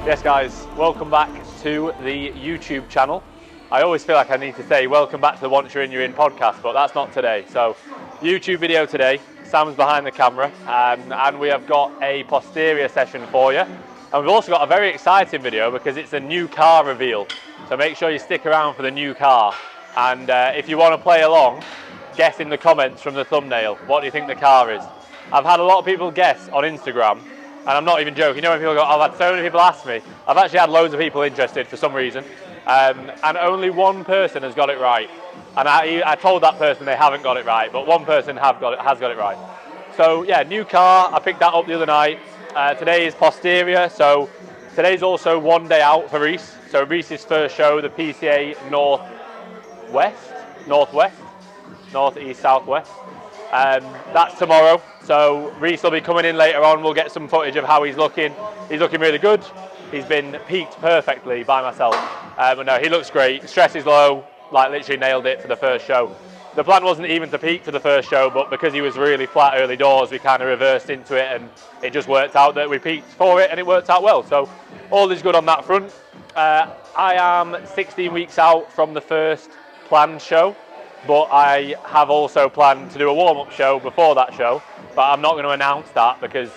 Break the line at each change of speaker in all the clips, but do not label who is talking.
Yes guys, welcome back to the YouTube channel. I always feel like I need to say welcome back to the Once You're In podcast, but that's not today. So YouTube video today, Sam's behind the camera, and we have got a posterior session for you. And we've also got a very exciting video because it's a new car reveal. So make sure you stick around for the new car. And if you want to play along, guess in the comments from the thumbnail, what do you think the car is? I've had a lot of people guess on Instagram. And I'm not even joking, you know when people go, I've had so many people ask me. I've actually had loads of people interested for some reason. And only one person has got it right. And I told that person they haven't got it right, but one person has got it right. So yeah, new car, I picked that up the other night. Today is posterior, so today's also one day out for Reese. So Reese's first show, the PCA North East Southwest. That's tomorrow. So Reese will be coming in later on. We'll get some footage of how he's looking. He's looking really good. He's been peaked perfectly by myself. But no, he looks great. Stress is low, like literally nailed it for the first show. The plan wasn't even to peak for the first show, but because he was really flat early doors, we kind of reversed into it and it just worked out that we peaked for it and it worked out well. So all is good on that front. I am 16 weeks out from the first planned show, but I have also planned to do a warm-up show before that show. But I'm not going to announce that because,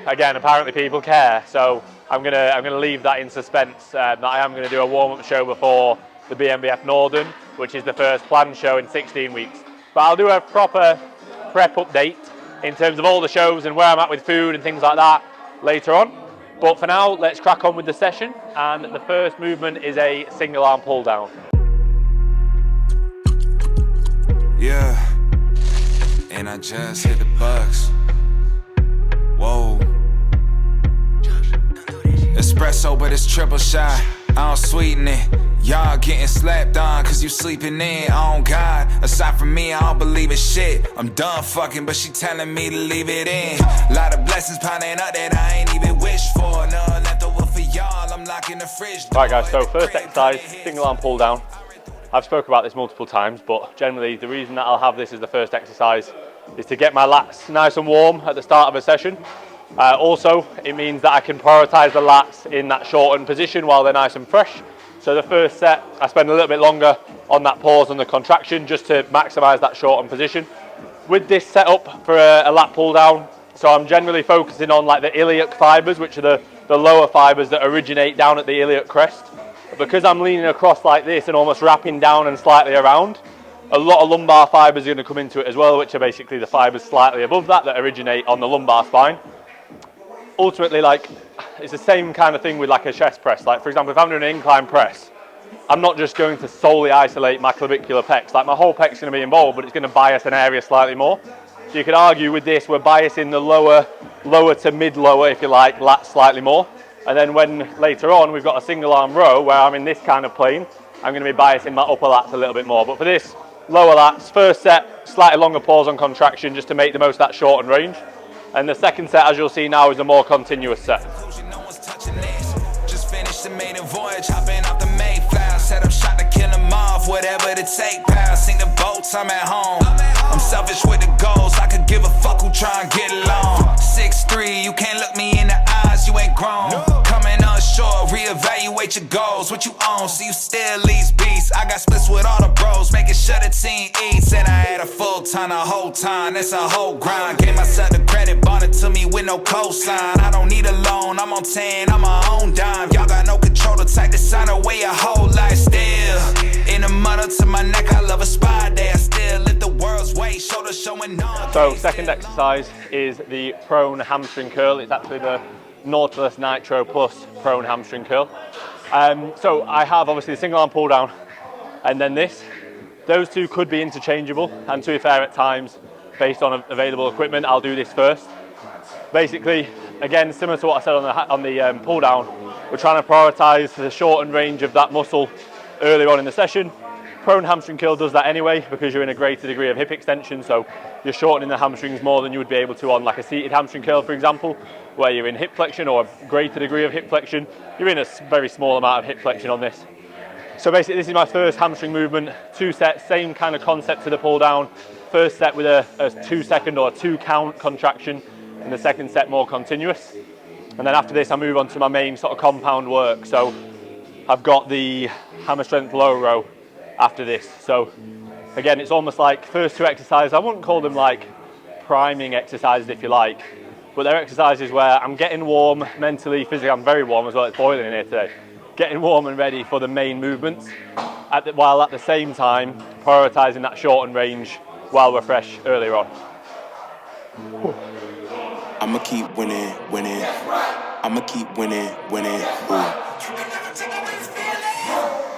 again, apparently people care. So I'm gonna leave that in suspense. That I am going to do a warm-up show before the BNBF Northern, which is the first planned show in 16 weeks. But I'll do a proper prep update in terms of all the shows and where I'm at with food and things like that later on. But for now, let's crack on with the session. And the first movement is a single arm pull down.
Yeah. And I just hit the bucks. Whoa. Espresso, but it's triple shot. I don't sweeten it. Y'all getting slapped on cause you sleeping in. On God, aside from me, I don't believe in shit. I'm done fucking, but she telling me to leave it in. Lot of blessings piling up that I ain't even wished for. No, left over for y'all. I'm locking the fridge.
Alright guys, so first exercise, single arm pull down. I've spoke about this multiple times, but generally the reason that I'll have this as the first exercise is to get my lats nice and warm at the start of a session. Also, it means that I can prioritise the lats in that shortened position while they're nice and fresh. So the first set, I spend a little bit longer on that pause and the contraction just to maximise that shortened position. With this setup for a lat pull down, so I'm generally focusing on like the iliac fibres, which are the lower fibres that originate down at the iliac crest. Because I'm leaning across like this and almost wrapping down and slightly around, a lot of lumbar fibres are going to come into it as well, which are basically the fibres slightly above that originate on the lumbar spine. Ultimately, like, it's the same kind of thing with like a chest press. Like for example, if I'm doing an incline press, I'm not just going to solely isolate my clavicular pecs. Like my whole pec's going to be involved, but it's going to bias an area slightly more. So you could argue with this, we're biasing the lower to mid-lower, if you like, lats slightly more. And then when later on we've got a single arm row where I'm in this kind of plane, I'm going to be biasing my upper lats a little bit more. But for this, lower lats, first set, slightly longer pause on contraction just to make the most of that shortened range. And the second set, as you'll see now, is a more continuous set.
Just finished the maiden voyage, hopping off the Mayflower. Set up shot to kill them off, whatever to take pals. Sing the boats, I'm at home. I'm selfish with the goals, I could give a fuck who try and get along. 6'3", you can't look me in the eyes, you ain't grown. Coming on shore, reevaluate your goals, what you own, so you still lease beats. I got splits with all the bros, making sure the team eats. And I had a full time the whole time, that's a whole grind. Gave myself the credit, bought it to me with no cosign. I don't need a loan, I'm on 10, I'm my own dime. Y'all got no control, the type to sign away a whole life still. In the mud to my neck, I love a spy day. I still lift the world's weight, shoulder showing on.
So second exercise is the prone hamstring curl. It's actually the Nautilus Nitro Plus prone hamstring curl. So I have obviously the single arm pull down and then this. Those two could be interchangeable, and to be fair, at times, based on available equipment, I'll do this first. Basically, again, similar to what I said on the pull down, we're trying to prioritise the shortened range of that muscle earlier on in the session. Prone hamstring curl does that anyway because you're in a greater degree of hip extension, so you're shortening the hamstrings more than you would be able to on like a seated hamstring curl, for example, where you're in hip flexion or a greater degree of hip flexion. You're in a very small amount of hip flexion on this. So basically this is my first hamstring movement, 2 sets, same kind of concept to the pull down. First set with a 2 second or a 2 count contraction, and the second set more continuous. And then after this, I move on to my main sort of compound work. So I've got the hammer strength low row after this. So again, it's almost like first two exercises, I wouldn't call them like priming exercises if you like, but they're exercises where I'm getting warm mentally, physically. I'm very warm as well, it's boiling in here today. Getting warm and ready for the main movements, while at the same time prioritising that shortened range while we're fresh earlier on.
I'ma keep winning, winning. I'ma keep winning, winning.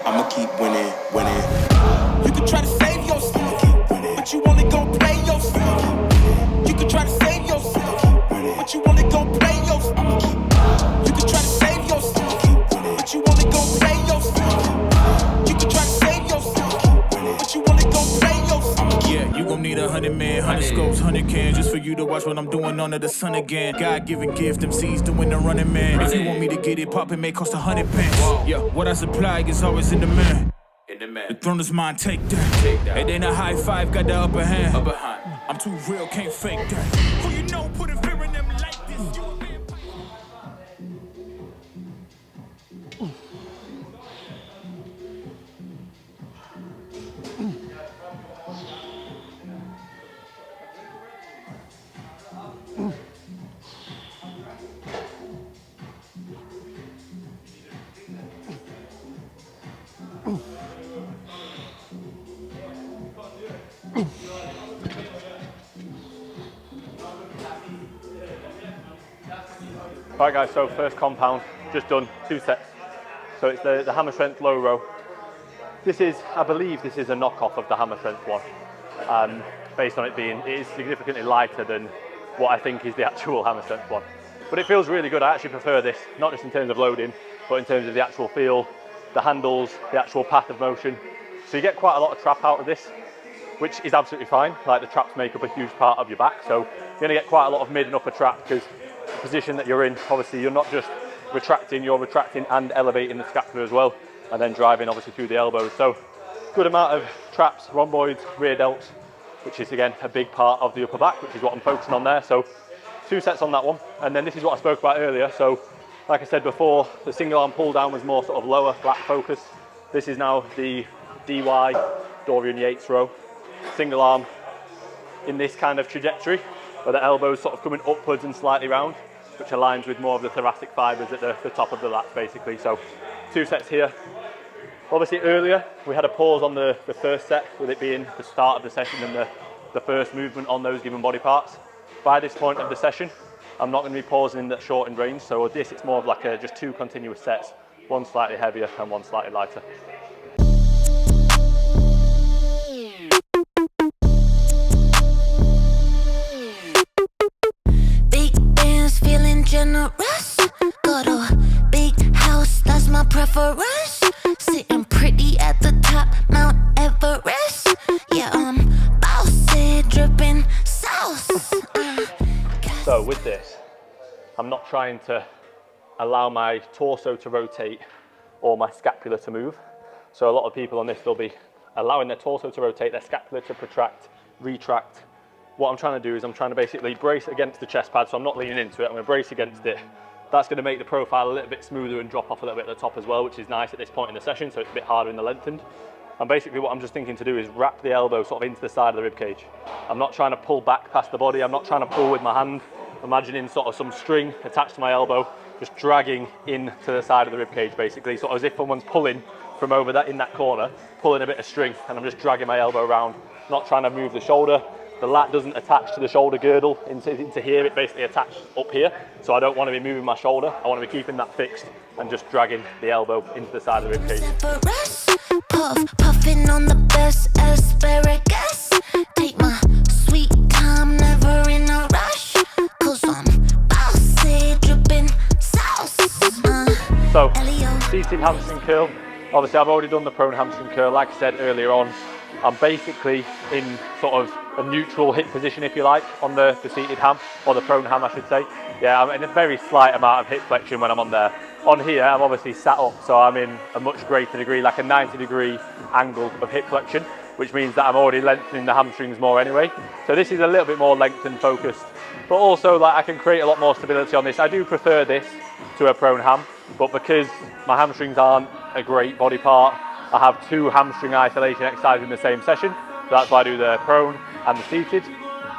I'ma keep winning, winning.
You can try to save yourself, but you only gon' play yourself. You can try to save yourself, but you only gon' play yourself. You can try to save yourself, but you only gon' play yourself. You can try to save yourself, but you only gon' play yourself.
Yeah, you gon' need 100 men, 100 scopes, 100 cans, just for you to watch what I'm doing under the sun again. God-given gift, MCs doing the running man. If you want me to get it poppin', may cost 100 pence. Yeah, what I supply is always in the man. The throne is mine, take that. It ain't a high five, got the upper hand. I'm too real, can't fake that. Who you know put a fear in them like this?
Right guys, so first compound, just done 2 sets. So it's the hammer strength low row. This is, I believe this is a knockoff of the hammer strength one. Based on it is significantly lighter than what I think is the actual hammer strength one. But it feels really good. I actually prefer this, not just in terms of loading, but in terms of the actual feel, the handles, the actual path of motion. So you get quite a lot of trap out of this, which is absolutely fine. Like the traps make up a huge part of your back. So you're gonna get quite a lot of mid and upper trap because the position that you're in, obviously you're not just retracting, you're retracting and elevating the scapula as well, and then driving obviously through the elbows. So good amount of traps, rhomboids, rear delts, which is again a big part of the upper back, which is what I'm focusing on there. So 2 sets on that one. And then this is what I spoke about earlier. So like I said before, the single arm pull down was more sort of lower flat focus. This is now the DY, Dorian Yates row. Single arm in this kind of trajectory, where the elbows sort of coming upwards and slightly round, which aligns with more of the thoracic fibres at the top of the lats basically. So 2 sets here. Obviously earlier we had a pause on the first set, with it being the start of the session and the first movement on those given body parts. By this point of the session, I'm not going to be pausing in that shortened range. So with this, it's more of like just 2 continuous sets, one slightly heavier and one slightly lighter.
Generous, got a big house, that's my preference. Sitting pretty at the top, Mount Everest. Yeah, bossy, dripping sauce.
So with this, I'm not trying to allow my torso to rotate or my scapula to move. So a lot of people on this, they'll be allowing their torso to rotate, their scapula to protract, retract. What I'm trying to do is I'm trying to basically brace against the chest pad, so I'm not leaning into it, I'm going to brace against it. That's going to make the profile a little bit smoother and drop off a little bit at the top as well, which is nice at this point in the session, so it's a bit harder in the lengthened. And basically what I'm just thinking to do is wrap the elbow sort of into the side of the rib cage. I'm not trying to pull back past the body, I'm not trying to pull with my hand. Imagining sort of some string attached to my elbow, just dragging into the side of the rib cage basically, sort of as if someone's pulling from over that in that corner, pulling a bit of string, and I'm just dragging my elbow around, not trying to move the shoulder. The lat doesn't attach to the shoulder girdle into here, it basically attached up here. So I don't want to be moving my shoulder, I want to be keeping that fixed and just dragging the elbow into the side of the rib cage.
Puffing on the best asparagus. Take my sweet time, never in a rush. Cause I'm bossy, dripping sauce.
So, seated hamstring curl. Obviously I've already done the prone hamstring curl, like I said earlier on. I'm basically in sort of a neutral hip position, if you like, on the seated ham, or the prone ham I should say. Yeah, I'm in a very slight amount of hip flexion when I'm on there. On here, I'm obviously sat up, so I'm in a much greater degree, like a 90-degree angle of hip flexion, which means that I'm already lengthening the hamstrings more anyway. So this is a little bit more lengthened focused but also like I can create a lot more stability on this. I do prefer this to a prone ham, but because my hamstrings aren't a great body part, I have 2 hamstring isolation exercises in the same session. So that's why I do the prone and the seated.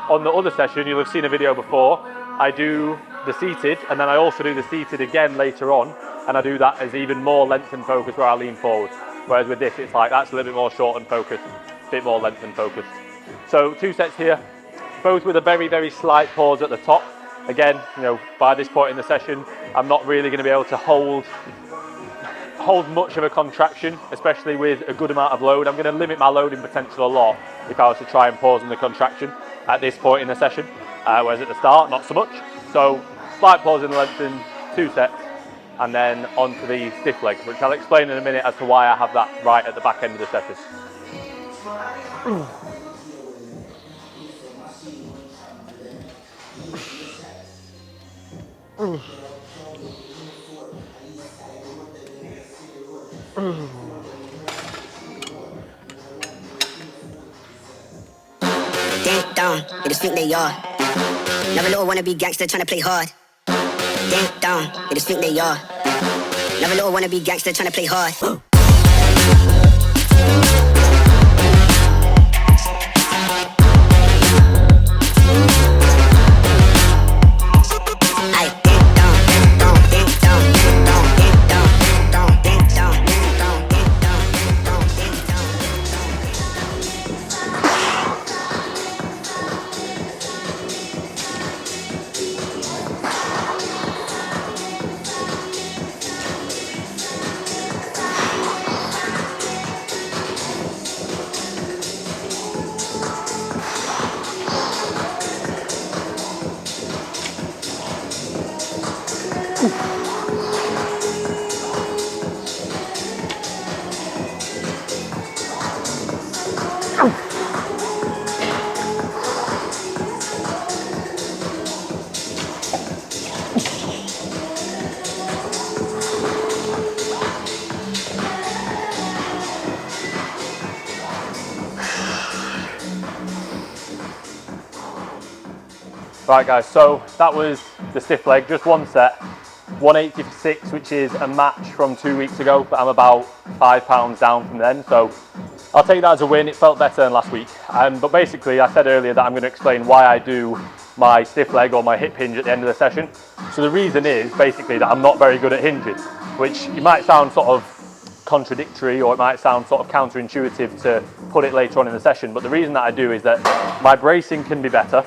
On the other session, you'll have seen a video before, I do the seated, and then I also do the seated again later on, and I do that as even more length and focus where I lean forward. Whereas with this, it's like that's a little bit more short and focused, a bit more length and focused. So 2 sets here, both with a very, very slight pause at the top. Again, you know, by this point in the session, I'm not really going to be able to hold much of a contraction, especially with a good amount of load. I'm going to limit my loading potential a lot if I was to try and pause in the contraction at this point in the session, whereas at the start, not so much. So slight pause in the lengthen, 2 sets, and then onto the stiff leg, which I'll explain in a minute as to why I have that right at the back end of the session.
Ding dong, they just think they are. Never little wanna be gangster tryna play hard. Ding dong, they just think they are. Never little wanna be gangster tryna play hard.
Right guys, so that was the stiff leg, just 1 set, 180 for 6, which is a match from 2 weeks ago, but I'm about 5 pounds down from then, so I'll take that as a win. It felt better than last week. But basically, I said earlier that I'm going to explain why I do my stiff leg or my hip hinge at the end of the session. So the reason is basically that I'm not very good at hinging, which it might sound sort of contradictory, or it might sound sort of counterintuitive to put it later on in the session, but the reason that I do is that my bracing can be better.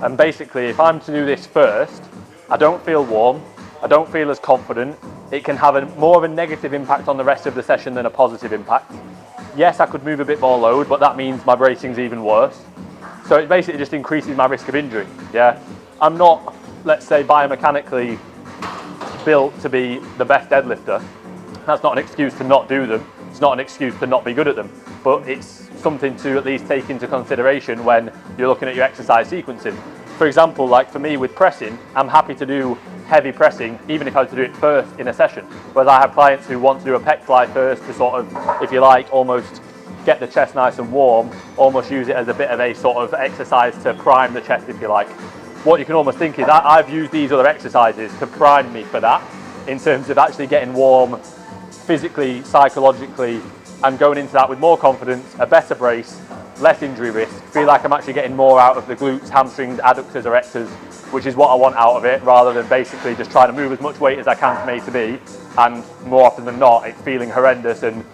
And basically, if I'm to do this first, I don't feel warm, I don't feel as confident. It can have more of a negative impact on the rest of the session than a positive impact. Yes, I could move a bit more load, but that means my bracing's even worse. So it basically just increases my risk of injury. Yeah, I'm not, let's say, biomechanically built to be the best deadlifter. That's not an excuse to not do them. It's not an excuse to not be good at them, but it's something to at least take into consideration when you're looking at your exercise sequencing. For example, like for me with pressing, I'm happy to do heavy pressing even if I was to do it first in a session. Whereas I have clients who want to do a pec fly first to sort of, if you like, almost get the chest nice and warm, almost use it as a bit of a sort of exercise to prime the chest, if you like. What you can almost think is that I've used these other exercises to prime me for that, in terms of actually getting warm physically, psychologically, and going into that with more confidence, a better brace, less injury risk, feel like I'm actually getting more out of the glutes, hamstrings, adductors, erectors, which is what I want out of it, rather than basically just trying to move as much weight as I can from A to B, and more often than not, it's feeling horrendous and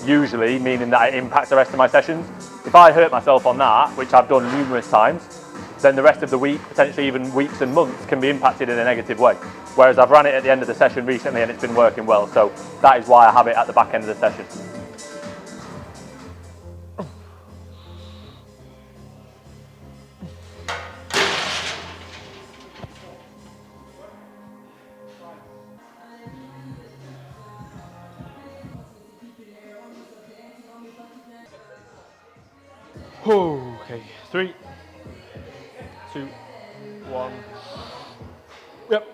usually meaning that it impacts the rest of my sessions. If I hurt myself on that, which I've done numerous times, then the rest of the week, potentially even weeks and months, can be impacted in a negative way. Whereas I've ran it at the end of the session recently and it's been working well, so that is why I have it at the back end of the session. Okay, 3, 2, 1. Yep.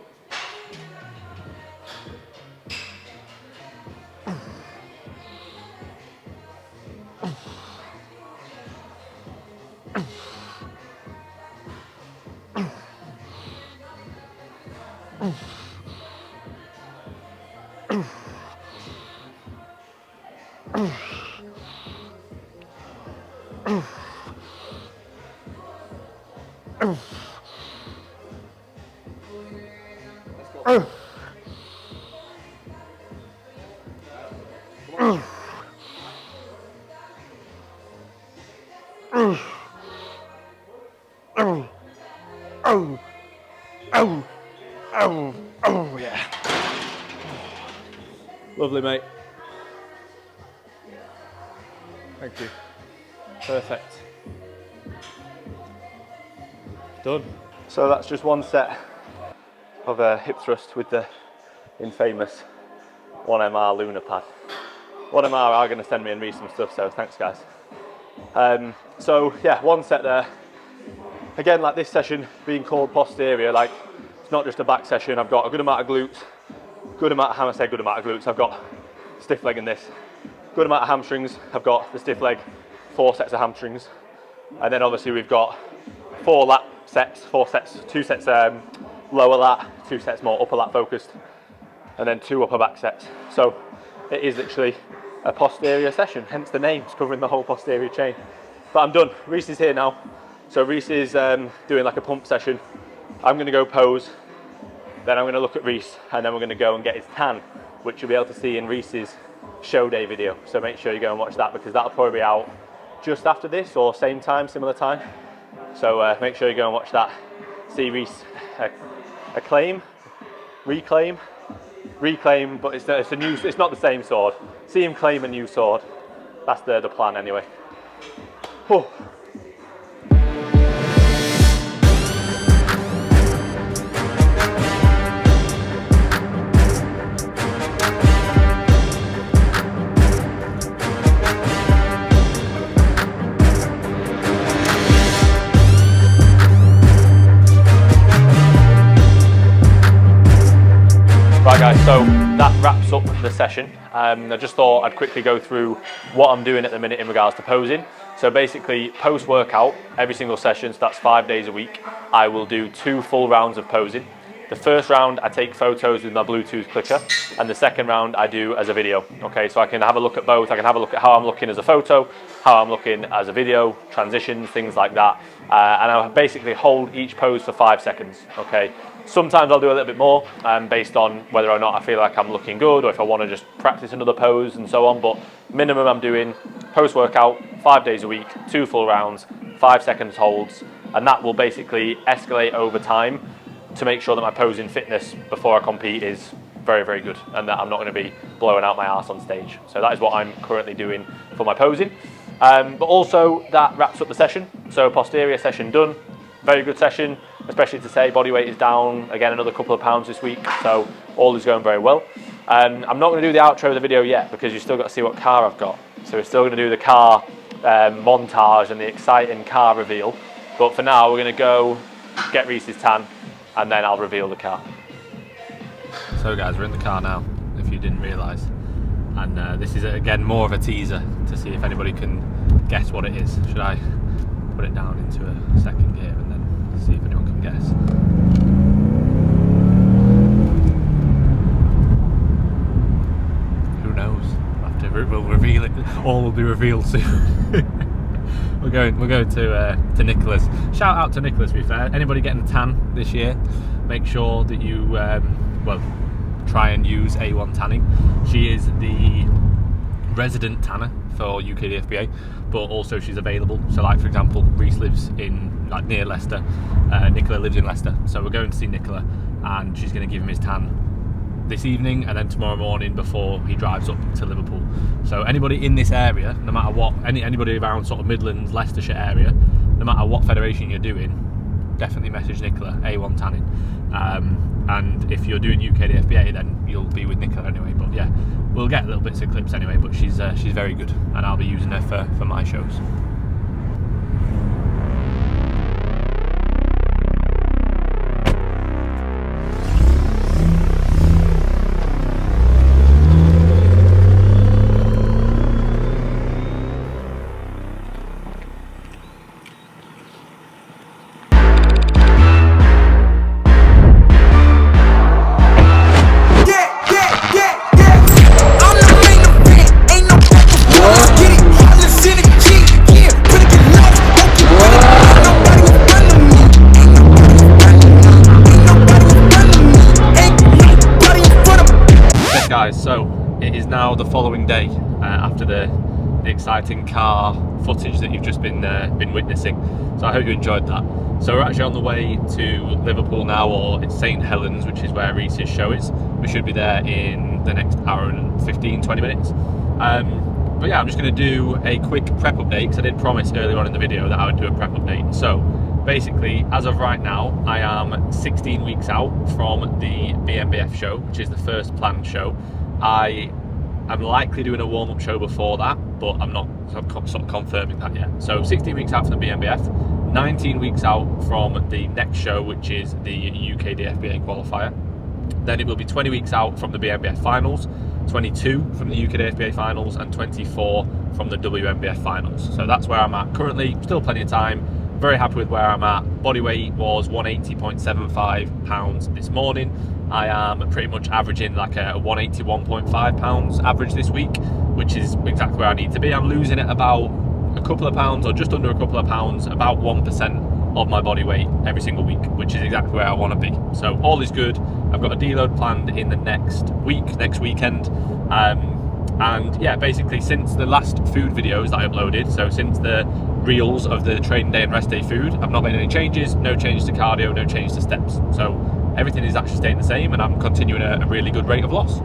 Oh, yeah. Lovely, mate. Thank you. Perfect. Done. So that's just one set of a hip thrust with the infamous 1MR Lunar pad. 1MR are going to send me and Reece some stuff, so thanks guys. So yeah, one set there. Again, like this session being called posterior, like it's not just a back session. I've got a good amount of glutes, good amount of hammer, say good amount of glutes. I've got stiff leg in this, good amount of hamstrings. I've got the stiff leg, 4 sets of hamstrings, and then obviously we've got 4 lat sets, 4 sets, 2 sets lower lat, 2 sets more upper lat focused, and then 2 upper back sets. So it is literally a posterior session, hence the name, it's covering the whole posterior chain. But I'm done. Reece is here now. So Reece is doing like a pump session. I'm going to go pose, then I'm going to look at Reece, and then we're going to go and get his tan, which you'll be able to see in Reece's show day video. So make sure you go and watch that, because that'll probably be out just after this or same time, similar time. So make sure you go and watch that. See Reece reclaim, but it's a new. It's not the same sword. See him claim a new sword. That's the plan anyway. Whew. Right guys, so that wraps up the session. I just thought I'd quickly go through what I'm doing at the minute in regards to posing. So basically, post-workout, every single session, so that's 5 days a week, I will do 2 full rounds of posing. The first round I take photos with my Bluetooth clicker, and the second round I do as a video. Okay, so I can have a look at both. I can have a look at how I'm looking as a photo, how I'm looking as a video, transitions, things like that. And I'll basically hold each pose for 5 seconds. Okay. Sometimes I'll do a little bit more based on whether or not I feel like I'm looking good, or if I want to just practice another pose and so on. But minimum I'm doing post-workout, 5 days a week, 2 full rounds, 5 seconds holds, and that will basically escalate over time to make sure that my posing fitness before I compete is very, very good, and that I'm not going to be blowing out my arse on stage. So that is what I'm currently doing for my posing. But also that wraps up the session. So posterior session done. Very good session, especially to say body weight is down again another couple of pounds this week, so all is going very well. I'm not going to do the outro of the video yet, because you've still got to see what car I've got. So we're still going to do the car montage and the exciting car reveal. But for now, we're going to go get Reece's tan, and then I'll reveal the car. So guys, we're in the car now, if you didn't realise. And this is again more of a teaser to see if anybody can guess what it is. Should I put it down into a second gear and then see if anyone can guess? Who knows? We'll reveal it. All will be revealed soon. We're going to Nicola's. Shout out to Nicola's, to be fair. Anybody getting a tan this year, make sure that you try and use A1 tanning. She is the resident tanner for UK DFBA, but also she's available. So like for example, Reece lives in like near Leicester, Nicola lives in Leicester, so we're going to see Nicola, and she's going to give him his tan this evening and then tomorrow morning before he drives up to Liverpool. So anybody in this area, no matter what, anybody around sort of Midlands, Leicestershire area, no matter what federation you're doing, definitely message Nicola, A1 tanning. And if you're doing UK DFBA, then you'll be with Nicola anyway. But yeah, we'll get little bits of clips anyway, but she's very good, and I'll be using her for my shows. guys, so it is now the following day after the exciting car footage that you've just been witnessing. So I hope you enjoyed that. So we're actually on the way to Liverpool now, or it's St Helens, which is where Reese's show is. We should be there in the next hour and 15-20 minutes. But yeah, I'm just going to do a quick prep update because I did promise earlier on in the video that I would do a prep update. So basically, as of right now, I am 16 weeks out from the BMBF show, which is the first planned show. I'm likely doing a warm-up show before that, but I'm not sort of confirming that yet. So 16 weeks out from the BMBF, 19 weeks out from the next show, which is the UK DFBA qualifier. Then it will be 20 weeks out from the BMBF finals, 22 from the UK DFBA finals, and 24 from the WMBF finals. So that's where I'm at currently. Still plenty of time. Very happy with where I'm at. Body weight was 180.75 pounds this morning. I am pretty much averaging like a 181.5 pounds average this week, which is exactly where I need to be. I'm losing at about a couple of pounds, or just under a couple of pounds, about 1% of my body weight every single week, which is exactly where I want to be. So all is good. I've got a deload planned in the next weekend. And yeah, basically since the last food videos that I uploaded, so since the reels of the training day and rest day food, I've not made any changes, no changes to cardio, no change to steps. So everything is actually staying the same, and I'm continuing a really good rate of loss.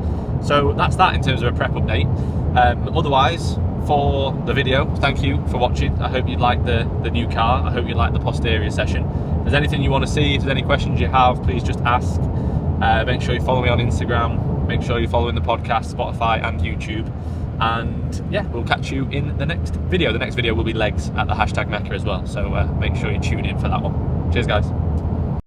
So that's that in terms of a prep update. Otherwise, for the video, thank you for watching. I hope you like the new car. I hope you like the posterior session. If there's anything you want to see, if there's any questions you have, please just ask. Make sure you follow me on Instagram. Make sure you're following the podcast, Spotify and YouTube. And yeah, we'll catch you in the next video. The next video will be legs at the hashtag Mecca as well. So make sure you tune in for that one. Cheers, guys.